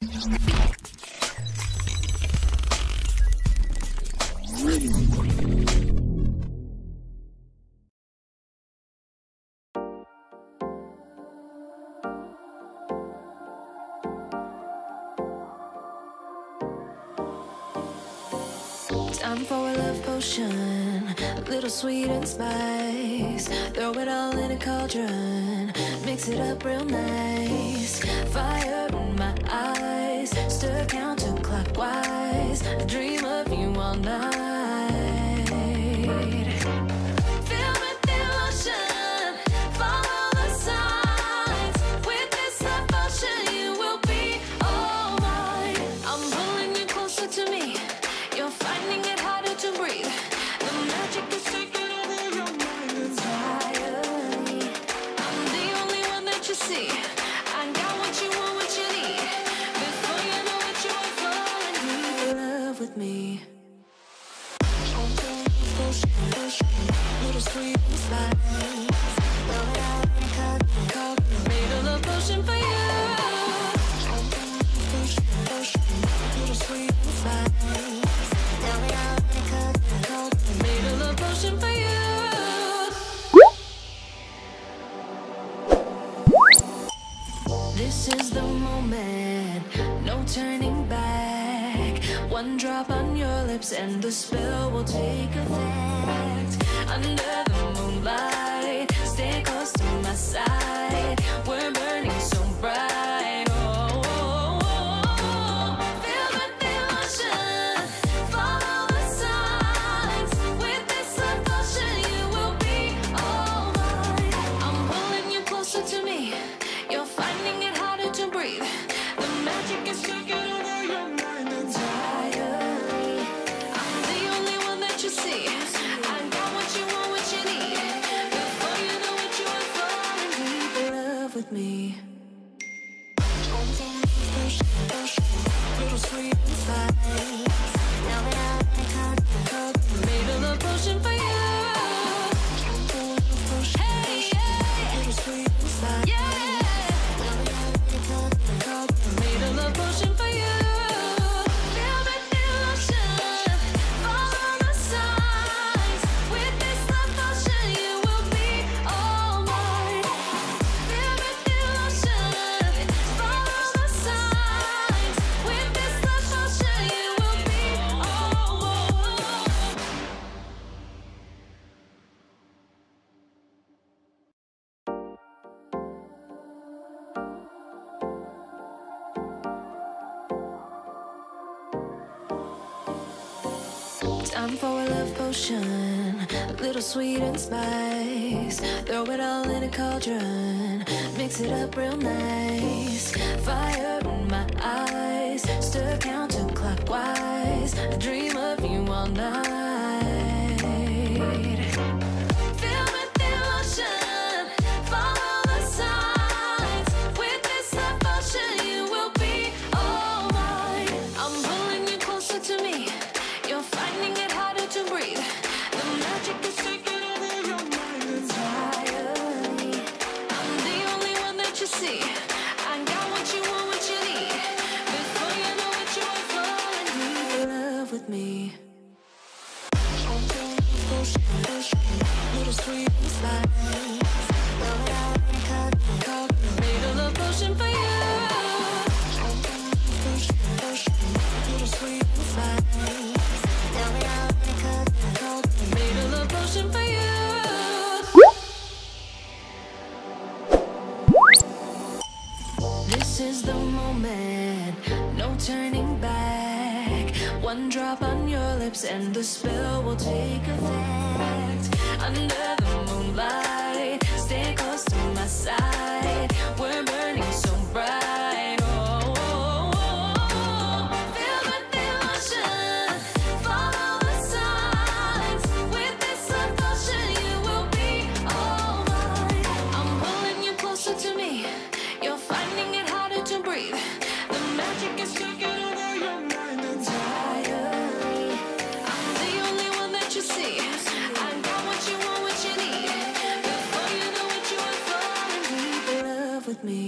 Time for a love potion, a little sweet and spice. Throw it all in a cauldron, mix it up real nice. Fire in my eyes, stir counterclockwise. I dream of you all night. Fill with emotion, follow the signs. With this love potion, you will be all mine. I'm pulling you closer to me. You're finding it harder to breathe. The magic is taking over your mind entirely. I'm the only one that you see. I got what you want, what you need. Before you know it, you are falling deep in love with me. Little sweet spice. Made a love potion for you. Little sweet spice. Made a love potion for you. This is the moment, no turning back. One drop on your lips and the spell will take effect. Under the moonlight, stay close to my side. We're burning so bright. Oh, oh, oh, oh. Feel the emotion, follow the signs. With this love potion, you will be all mine. I'm pulling you closer to me. You're finding it harder to breathe. The magic is taking over your mind entirely. I'm the only one that you see. I got what you want, what you need. Before you know it, you are falling deep in love with me. Little sweet spice. Made a love potion for you. Hey, yeah. Little sweet spice. Yeah. Made a love potion for you. Feel the emotion, follow the signs. With this love potion, you will be all mine. Feel the emotion, follow the signs. With this love potion, you will be all mine. Time for a love potion, a little sweet and spice. Throw it all in a cauldron, mix it up real nice. Fire in my eyes, stir counterclockwise. I dream of you all night. Fill with emotion, follow the signs. With this love potion, you will be all mine. I'm pulling you closer to me. You're finding it harder to breathe. The magic is taking over your mind entirely. I'm the only one that you see. I got what you want, what you need. Before you know it, you are falling deep in love with me. Little sweet spice. Made a love potion for you. Little sweet spice. Made a love potion for you. This is the moment, no turning back. One drop on your lips and the spell will take effect. Under the moonlight, stay close to my side. We're burning so bright. Oh, oh, oh, oh. Feel the emotion, follow the signs. With this love potion, you will be all mine. I'm pulling you closer to me. You're finding it harder to breathe. The magic is taking over your mind entirely. I'm the only one that you see. I got what you want, what you need. Before you know it, you are falling deep in love with me.